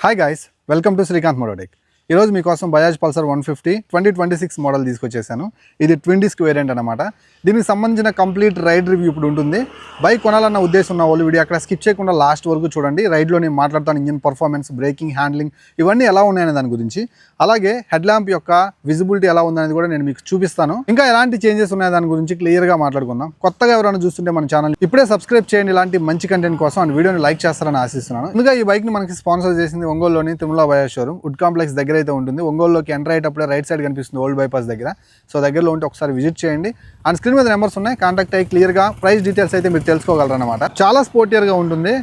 Hi guys, welcome to Srikanth Mototech. ఈరోజు మీకోసం Bajaj Pulsar 150 2026 model తీసుకొచ్చేసాను. ఇది ట్విన్ డిస్క్ వేరియంట్ అనమాట. దీనికి సంబంధించిన కంప్లీట్ రైడ్ రివ్యూ ఇప్పుడు ఉంటుంది. బైక్ కొనాలన్న ఉద్దేశం ఉన్న వాళ్ళు వీడియో అక్కడ స్కిప్ చేయకుండా లాస్ట్ వరకు చూడండి. రైడ్లో నేను మాట్లాడతాను ఇంజిన్ పర్ఫార్మెన్స్, బ్రేకింగ్, హ్యాండ్లింగ్ ఇవన్నీ ఎలా ఉన్నాయనే దాని గురించి, అలాగే హెడ్ ల్యాంప్ యొక్క విజిబిలిటీ ఎలా ఉందనేది కూడా నేను మీకు చూపిస్తాను. ఇంకా ఎలాంటి చేంజెస్ ఉన్నాయో దాని గురించి క్లియర్గా మాట్లాడుకుందాం. కొత్తగా ఎవరైనా చూస్తుంటే మన ఛానల్ ఇప్పుడే సబ్స్క్రైబ్ చేయండి. ఇలాంటి మంచి కంటెంట్ కోసం అండ్ వీడియోని లైక్ చేస్తారని ఆశిస్తున్నాను. ముందుగా ఈ బైక్ని మనకి స్పాన్సర్ చేసింది ఒంగోలులోని Tirumala Bajaj showroom, wood complex దగ్గర అయితే ఉంటుంది. ఒంగోలులోకి ఎంటర్ అయ్యేటప్పుడే రైట్ సైడ్ కనిపిస్తుంది ఓల్డ్ బైపాస్ దగ్గర. సో దగ్గరలో ఉంటే ఒకసారి విజిట్ చేయండి. అండ్ స్క్రీన్ మీద నెంబర్స్ ఉన్నాయి, కాంటాక్ట్ అయ్యి క్లియర్గా ప్రైస్ డీటెయిల్స్ అయితే మీరు తెలుసుకోగలరు అనమాట. చాలా స్పోర్టియర్గా ఉంటుంది,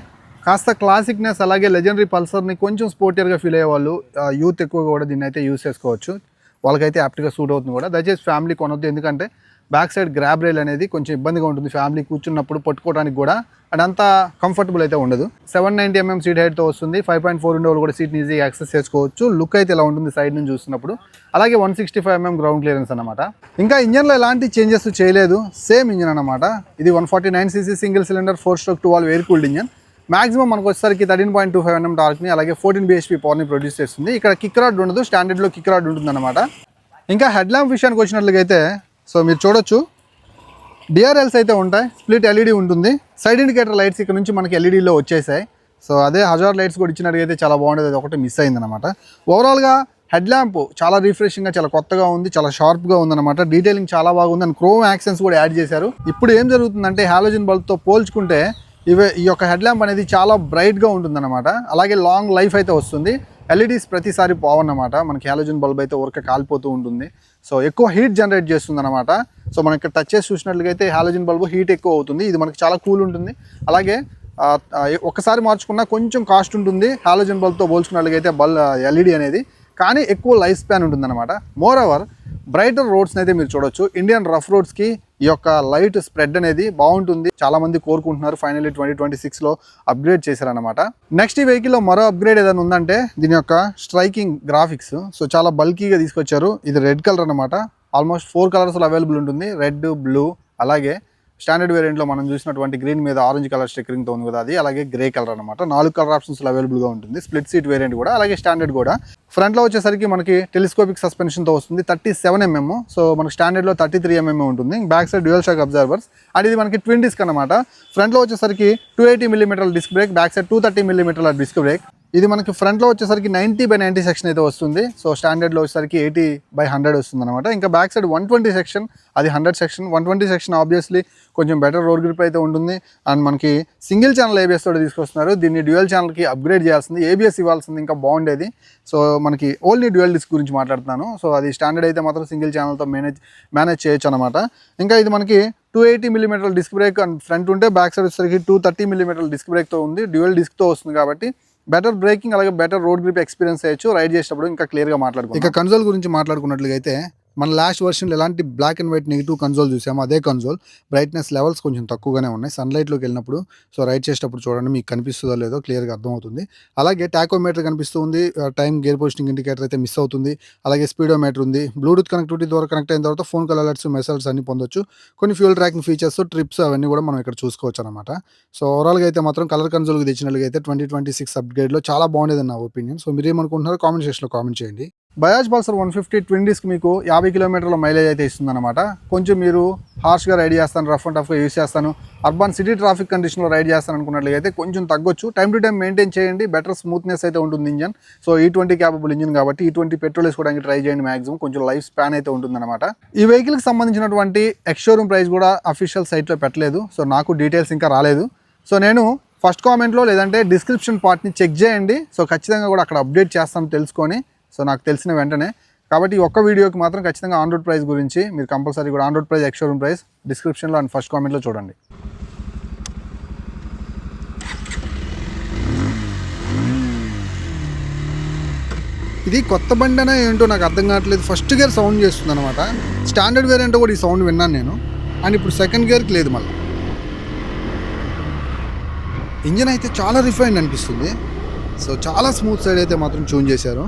కాస్త క్లాసిక్నెస్, అలాగే లెజెండరీ పల్సర్ని కొంచెం స్పోర్టియర్గా ఫీల్ అయ్యే వాళ్ళు, యూత్ ఎక్కువగా కూడా దీన్ని అయితే యూస్ చేసుకోవచ్చు. వాళ్ళకైతే యాప్ట్గా సూట్ అవుతుంది కూడా. దయచేసి ఫ్యామిలీ కొనొద్దు, ఎందుకంటే బ్యాక్ సైడ్ గ్రాబ్ రైల్ అనేది కొంచెం ఇబ్బందిగా ఉంటుంది ఫ్యామిలీ కూర్చున్నప్పుడు పట్టుకోవడానికి కూడా. అండ్ అంతా కంఫర్టబుల్ అయితే ఉండదు. 790mm సీట్ హైట్తో వస్తుంది. 5.4 ఉండే వాళ్ళు కూడా సీట్ని ఈజీగా యాక్సెస్ చేసుకోవచ్చు. లుక్ అయితే ఇలా ఉంటుంది సైడ్ నుంచి చూస్తున్నప్పుడు. అలాగే 165mm గ్రౌండ్ క్లియరెన్స్ అనమాట. ఇంకా ఇంజన్లో ఎలాంటి చేంజెస్ చేయలేదు, సేమ్ ఇంజన్ అనమాట. ఇది 149cc single cylinder 4-stroke 2-valve air cooled engine. Maximum మనకు వచ్చేసరికి 13.25 Nm టార్క్ని, అలాగే 14 bhp పవర్ని ప్రొడ్యూస్ చేస్తుంది. ఇక్కడ కిక్ రాడ్ ఉండదు, స్టాండర్డ్లో కిక్ రాడ్ ఉంటుంది అనమాట. ఇంకా హెడ్ ల్యాంప్ విషయానికి వచ్చినట్లయితే సో మీరు చూడొచ్చు, డిఆర్ఎల్స్ అయితే ఉంటాయి, స్ప్లిట్ ఎల్ఈడి ఉంటుంది. సైడ్ ఇండికేటర్ లైట్స్ ఇక్కడ నుంచి మనకి ఎల్ఈడీలో వచ్చేసాయి. సో అదే హజార్ లైట్స్ కూడా ఇచ్చినట్టుగా చాలా బాగుండేది, అది ఒకటి మిస్ అయిందనమాట. ఓవరాల్గా హెడ్ ల్యాంప్ చాలా రిఫ్రెషింగ్గా, చాలా కొత్తగా ఉంది, చాలా షార్ప్గా ఉందన్నమాట. డీటెయిలింగ్ చాలా బాగుంది అండ్ క్రోమ్ యాక్సెన్స్ కూడా యాడ్ చేశారు. ఇప్పుడు ఏం జరుగుతుందంటే హాలోజన్ బల్బ్తో పోల్చుకుంటే ఈ యొక్క హెడ్ ల్యాంప్ అనేది చాలా బ్రైట్గా ఉంటుందన్నమాట. అలాగే లాంగ్ లైఫ్ అయితే వస్తుంది. ఎల్ఈడీస్ ప్రతిసారి పోవన్నమాట. మనకి హాలోజన్ బల్బ్ అయితే ఊరికే కాలిపోతూ ఉంటుంది. సో ఎక్కువ హీట్ జనరేట్ చేస్తుంది అనమాట. సో మనం ఇక్కడ టచ్ చేసి చూసినట్లయితే హాలోజన్ బల్బ్ హీట్ ఎక్కువ అవుతుంది. ఇది మనకి చాలా కూల్ ఉంటుంది. అలాగే ఒకసారి మార్చుకున్నా కొంచెం కాస్ట్ ఉంటుంది హాలోజన్ బల్బ్తో పోల్చుకున్నట్లయితే ఎల్ఈడి అనేది, కానీ ఎక్కువ లైఫ్ స్పాన్ ఉంటుందన్నమాట. మోర్ ఓవర్ బ్రైటర్ రోడ్స్ని అయితే మీరు చూడొచ్చు. ఇండియన్ రఫ్ రోడ్స్కి ఈ యొక్క లైట్ స్ప్రెడ్ అనేది బాగుంటుంది, చాలా మంది కోరుకుంటున్నారు. ఫైనల్లీ 2026లో అప్గ్రేడ్ చేశారనమాట. నెక్స్ట్ ఈ వెహికల్లో మరో అప్గ్రేడ్ ఏదైనా ఉందంటే దీని యొక్క స్ట్రైకింగ్ గ్రాఫిక్స్. సో చాలా బల్కీగా తీసుకొచ్చారు. ఇది రెడ్ కలర్ అనమాట. ఆల్మోస్ట్ 4 కలర్స్లో అవైలబుల్ ఉంటుంది, రెడ్, బ్లూ, అలాగే స్టాండర్డ్ వేరియంట్లో మనం చూసినటువంటి గ్రీన్ మీద ఆరెంజ్ కలర్ స్టిక్కరింగ్తో ఉంది కదా అది, అలాగే గ్రే కలర్ అనమాట. 4 కలర్ ఆప్షన్స్లో అవైలబుల్గా ఉంటుంది. స్ప్లిట్ సీట్ వేరియంట్ కూడా, అలాగే స్టాండర్డ్ కూడా. ఫ్రంట్లో వచ్చేసరికి మనకి టెలిస్కోపిక్ సస్పెన్షన్తో వస్తుంది, 37mm. సో మనకి స్టాండర్డ్లో 33mm ఉంటుంది. Back side dual shock absorbers. And ఇది మనకి ట్విన్ డిస్క్ అనమాట. ఫ్రంట్లో వచ్చేసరికి 280mm disc brake, back side 230mm disc brake. ఇది మనకి ఫ్రంట్లో వచ్చేసరికి 90/90 సెక్షన్ అయితే వస్తుంది. సో స్టాండర్డ్లో వచ్చేసరికి 80/100 వస్తుంది అనమాట. ఇంకా బ్యాక్ సైడ్ 120 సెక్షన్, అది 100 సెక్షన్. 120 సెక్షన్ ఆబ్వియస్లీ కొంచెం బెటర్ రోడ్ గ్రిప్ అయితే ఉంటుంది. అండ్ మనకి సింగిల్ ఛానల్ ఏబిఎస్ తోటి తీసుకొస్తున్నారు. దీన్ని డ్యూయల్ ఛానల్కి అప్గ్రేడ్ చేయాల్సింది, ఏబిఎస్ ఇవ్వాల్సింది ఇంకా బాగుండేది. సో మనకి ఓన్లీ డ్యూయల్ డిస్క్ గురించి మాట్లాడుతున్నాను. సో అది స్టాండర్డ్ అయితే మాత్రం సింగిల్ ఛానల్తో మేనేజ్ చేయొచ్చు అనమాట. ఇంకా ఇది మనకి 280mm disc brake and front ఉంటే, బ్యాక్ సైడ్ వచ్చేసరికి 230mm డిస్క్ బ్రేక్తో ఉంది. డ్యూయల్ డిస్క్తో వస్తుంది కాబట్టి బెటర్ బ్రేకింగ్, అలాగే బెటర్ రోడ్ గ్రిప్ ఎక్స్పీరియన్స్ చేయొచ్చు. రైడ్ చేసేటప్పుడు ఇంకా క్లియర్గా మాట్లాడుకుంటాం. ఇక కన్సోల్ గురించి మాట్లాడుకున్నట్లయితే మన లాస్ట్ వర్షన్లో ఎలాంటి black and white negative console చూసాము, అదే కన్సోల్. బ్రైట్నెస్ లెవెల్స్ కొంచెం తక్కువగానే ఉన్నాయి. సన్లైట్లోకి వెళ్ళినప్పుడు సో రైడ్ చేసేటప్పుడు చూడండి, మీకు కనిపిస్తుందో లేదో క్లియర్గా అర్థమవుతుంది. అలాగే టాకోమీటర్ కనిపిస్తుంది, టైం, గేర్ పోస్టింగ్ ఇండికేటర్ అయితే మిస్ అవుతుంది. అలాగే స్పీడోమీటర్ ఉంది. బ్లూటూత్ కనెక్టివిటీ ద్వారా కనెక్ట్ అయిన తర్వాత ఫోన్ కాల్ అలర్ట్స్, మెసేజెస్ అన్ని పొందొచ్చు. కొన్ని ఫ్యూల్ ట్రాకింగ్ ఫీచర్స్, ట్రిప్స్ అవన్నీ కూడా మనం ఇక్కడ చూసుకోవచ్చు అనమాట. సో ఓవరాల్గా అయితే మాత్రం కలర్ కన్సోల్కి తెచ్చినట్లుగా అయితే 2026 అప్గ్రేడ్లో చాలా బాగుండేది నా ఒపీనియన్. సో మీరు ఏమనుకుంటున్నారో కామెంట్ సెక్షన్లో కామెంట్ చేయండి. బజాజ్ పల్సర్ 150 ట్విన్ డిస్క్ మీకు 50 కిలోమీటర్ల మైలేజ్ అయితే ఇస్తుంది అనమాట. కొంచెం మీరు హార్ష్గా రైడ్ చేస్తాను, రఫ్ అండ్ టఫ్గా యూస్ చేస్తాను, అర్బన్ సిటీ ట్రాఫిక్ కండిషన్లో రైడ్ చేస్తాను అనుకున్నట్లయితే కొంచెం తగ్గొచ్చు. టైం టు టైం మెయింటైన్ చేయండి, బెటర్ స్మూత్నెస్ అయితే ఉంటుంది engine. So E20 capable engine కాబట్టి E20 పెట్రోల్ వేసుకోవడానికి ట్రై చేయండి. మాక్సిమం కొంచెం లైఫ్ స్పాన్ అయితే ఉంటుందన్నమాట. ఈ వెహికల్కి సంబంధించినటువంటి ఎక్స్షోరూమ్ ప్రైస్ కూడా అఫీషియల్ సైట్లో పెట్టలేదు. సో నాకు డీటెయిల్స్ ఇంకా రాలేదు. సో నేను ఫస్ట్ కామెంట్లో లేదంటే డిస్క్రిప్షన్ పార్ట్ని చెక్ చేయండి. సో ఖచ్చితంగా కూడా అక్కడ అప్డేట్ చేస్తాను తెలుసుకొని, సో నాకు తెలిసిన వెంటనే. కాబట్టి ఈ ఒక్క వీడియోకి మాత్రం ఖచ్చితంగా ఆన్ రోడ్ ప్రైస్ గురించి మీరు కంపల్సరీ కూడా on road price, ex showroom price డిస్క్రిప్షన్లో అండ్ ఫస్ట్ కామెంట్లో చూడండి. ఇది కొత్త బండి అనే ఏంటో నాకు అర్థం కావట్లేదు. ఫస్ట్ గేర్ సౌండ్ చేస్తుంది అనమాట. స్టాండర్డ్ వేరియంట్ కూడా ఈ సౌండ్ విన్నాను నేను. అండ్ ఇప్పుడు సెకండ్ గేర్కి లేదు. మళ్ళీ ఇంజన్ అయితే చాలా రిఫైన్డ్ అనిపిస్తుంది. సో చాలా స్మూత్ సైడ్ అయితే మాత్రం ట్యూన్ చేశారు.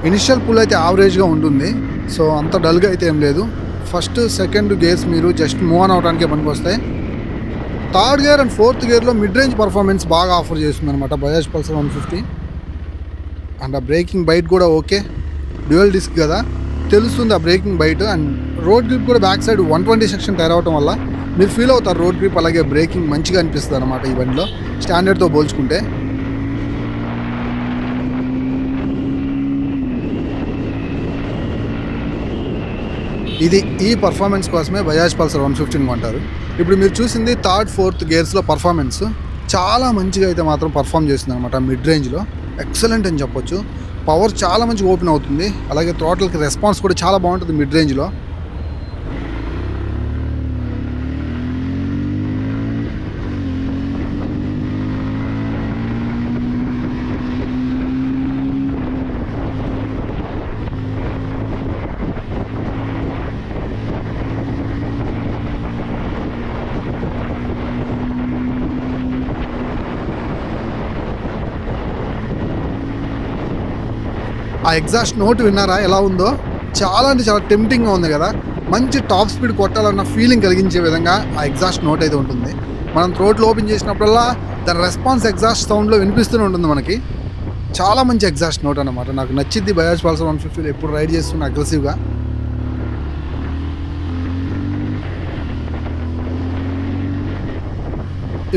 ఇనిషియల్ పుల్ అయితే యావరేజ్గా ఉంటుంది. సో అంత డల్గా అయితే ఏం లేదు. ఫస్ట్ సెకండ్ గేర్స్ మీరు జస్ట్ మూవ్ ఆన్ అవడానికే పనికి వస్తాయి. థర్డ్ గేర్ అండ్ ఫోర్త్ గేర్లో మిడ్ రేంజ్ పర్ఫార్మెన్స్ బాగా ఆఫర్ చేస్తుంది అనమాట బజాజ్ పల్సర్ 150. అండ్ ఆ బ్రేకింగ్ బైట్ కూడా ఓకే, డ్యూయల్ డిస్క్ కదా, తెలుస్తుంది ఆ braking bite. And road grip కూడా బ్యాక్ సైడ్ 120 సెక్షన్ టైర్ అవడం వల్ల మీరు ఫీల్ అవుతారు రోడ్ గ్రిప్, అలాగే బ్రేకింగ్ మంచిగా అనిపిస్తుంది అనమాట ఈ బండిలో స్టాండర్డ్తో పోల్చుకుంటే. ఇది ఈ పర్ఫార్మెన్స్ కోసమే బజాజ్ పల్సర్ 150 కొంటారు. ఇప్పుడు మీరు చూసింది థర్డ్ ఫోర్త్ గేర్స్లో పర్ఫార్మెన్స్ చాలా మంచిగా అయితే మాత్రం పర్ఫామ్ చేస్తుంది అనమాట. మిడ్ రేంజ్లో ఎక్సలెంట్ అని చెప్పొచ్చు. పవర్ చాలా మంచిగా ఓపెన్ అవుతుంది, అలాగే థ్రాటిల్కి రెస్పాన్స్ కూడా చాలా బాగుంటుంది మిడ్ రేంజ్లో. ఆ ఎగ్జాస్ట్ నోట్ విన్నారా ఎలా ఉందో? చాలా అంటే చాలా టెంప్టింగ్గా ఉంది కదా. మంచి టాప్ స్పీడ్ కొట్టాలన్న ఫీలింగ్ కలిగించే విధంగా ఆ ఎగ్జాస్ట్ నోట్ అయితే ఉంటుంది. మనం థ్రోట్లు ఓపెన్ చేసినప్పుడల్లా దాని రెస్పాన్స్ ఎగ్జాస్ట్ సౌండ్లో వినిపిస్తూనే ఉంటుంది మనకి. చాలా మంచి ఎగ్జాస్ట్ నోట్ అనమాట. నాకు నచ్చింది బజాజ్ పల్సర్ 150 ఎప్పుడు రైడ్ చేస్తున్నా అగ్రెసివ్గా.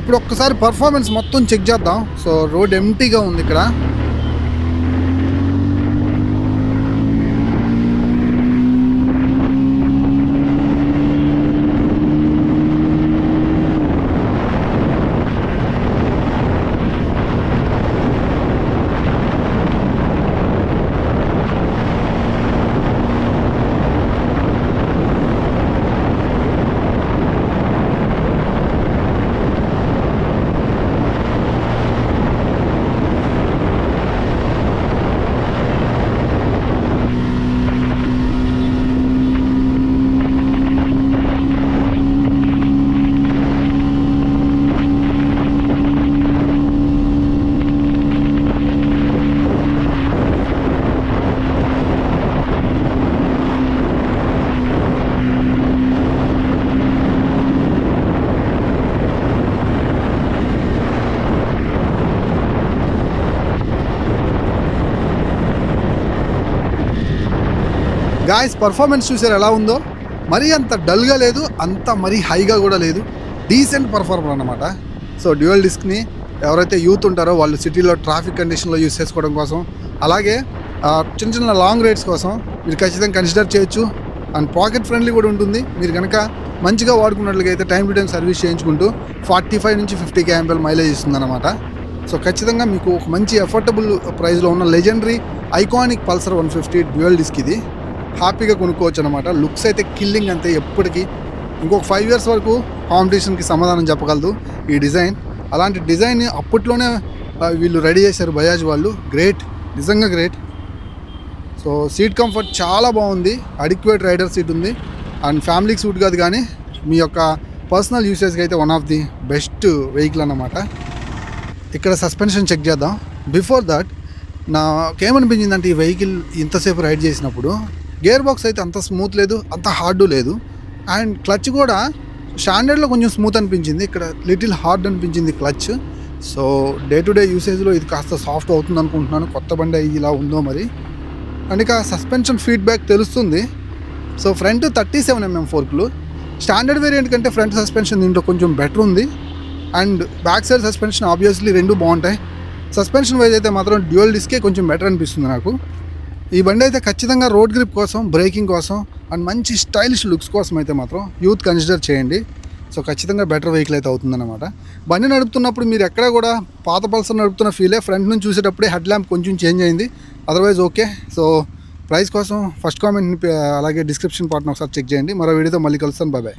ఇప్పుడు ఒక్కసారి పర్ఫార్మెన్స్ మొత్తం చెక్ చేద్దాం. సో రోడ్ ఎంటీగా ఉంది ఇక్కడ. గాయస్ పర్ఫార్మెన్స్ చూసారు ఎలా ఉందో? మరీ అంత డల్గా లేదు, అంత మరీ హైగా కూడా లేదు, డీసెంట్ పర్ఫార్మర్ అనమాట. సో డ్యూయల్ డిస్క్ని ఎవరైతే యూత్ ఉంటారో వాళ్ళు సిటీలో ట్రాఫిక్ కండిషన్లో యూస్ చేసుకోవడం కోసం, అలాగే చిన్న చిన్న లాంగ్ రైడ్స్ కోసం మీరు ఖచ్చితంగా కన్సిడర్ చేయొచ్చు. అండ్ పాకెట్ ఫ్రెండ్లీ కూడా ఉంటుంది. మీరు కనుక మంచిగా వాడుకున్నట్లయితే టైం టు టైం సర్వీస్ చేయించుకుంటూ 45 నుంచి 50 kmpl మైలేజ్ ఇస్తుందన్నమాట. సో ఖచ్చితంగా మీకు ఒక మంచి అఫోర్డబుల్ ప్రైస్లో ఉన్న legendary iconic Pulsar 150 dual disc ఇది హ్యాపీగా కొనుక్కోవచ్చు అనమాట. లుక్స్ అయితే కిల్లింగ్ అంతే ఎప్పటికీ. ఇంకొక 5 years వరకు కాంపిటీషన్కి సమాధానం చెప్పగలదు ఈ డిజైన్. అలాంటి డిజైన్ అప్పట్లోనే వీళ్ళు రెడీ చేశారు బజాజ్ వాళ్ళు. గ్రేట్, నిజంగా గ్రేట్. సో సీట్ కంఫర్ట్ చాలా బాగుంది, అడిక్వేట్ రైడర్ సీట్ ఉంది. అండ్ ఫ్యామిలీకి సూట్ కాదు కానీ మీ యొక్క పర్సనల్ యూసేజ్కి అయితే one of the best vehicle అన్నమాట. ఇక్కడ సస్పెన్షన్ చెక్ చేద్దాం. బిఫోర్ దట్ నాకేమనిపించిందంటే ఈ వెహికల్ ఇంతసేపు రైడ్ చేసినప్పుడు గేర్ బాక్స్ అయితే అంత స్మూత్ లేదు, అంత హార్డు లేదు. అండ్ క్లచ్ కూడా స్టాండర్డ్లో కొంచెం స్మూత్ అనిపించింది, ఇక్కడ లిటిల్ హార్డ్ అనిపించింది clutch. So day to day యూసేజ్లో ఇది కాస్త సాఫ్ట్ అవుతుంది అనుకుంటున్నాను. కొత్త బండి ఇలా ఉందో మరి. అండ్ ఇక సస్పెన్షన్ ఫీడ్బ్యాక్ తెలుస్తుంది. సో ఫ్రంట్ 37mm ఫోర్క్లు, స్టాండర్డ్ వేరియంట్ కంటే ఫ్రంట్ సస్పెన్షన్ దీంట్లో కొంచెం బెటర్ ఉంది. And back side suspension obviously రెండు బాగుంటాయి. సస్పెన్షన్ వైజ్ అయితే మాత్రం డ్యూయల్ డిస్కే కొంచెం బెటర్ అనిపిస్తుంది నాకు. ఈ బండి అయితే ఖచ్చితంగా రోడ్ గ్రిప్ కోసం, బ్రేకింగ్ కోసం అండ్ మంచి స్టైలిష్ లుక్స్ కోసం అయితే మాత్రం యూత్ కన్సిడర్ చేయండి. సో ఖచ్చితంగా బెటర్ వెహికల్ అయితే అవుతుందన్నమాట. బండి నడుపుతున్నప్పుడు మీరు ఎక్కడ కూడా పాత పల్సర్ నడుపుతున్న ఫీలే. ఫ్రంట్ నుంచి చూసేటప్పుడే హెడ్ ల్యాంప్ కొంచెం చేంజ్ అయింది, అదర్వైజ్ ఓకే. సో ప్రైస్ కోసం ఫస్ట్ కామెంట్ అలాగే డిస్క్రిప్షన్ పార్ట్ని ఒకసారి చెక్ చేయండి. మరో వీడియోతో మళ్ళీ కలుస్తాను. Bye bye.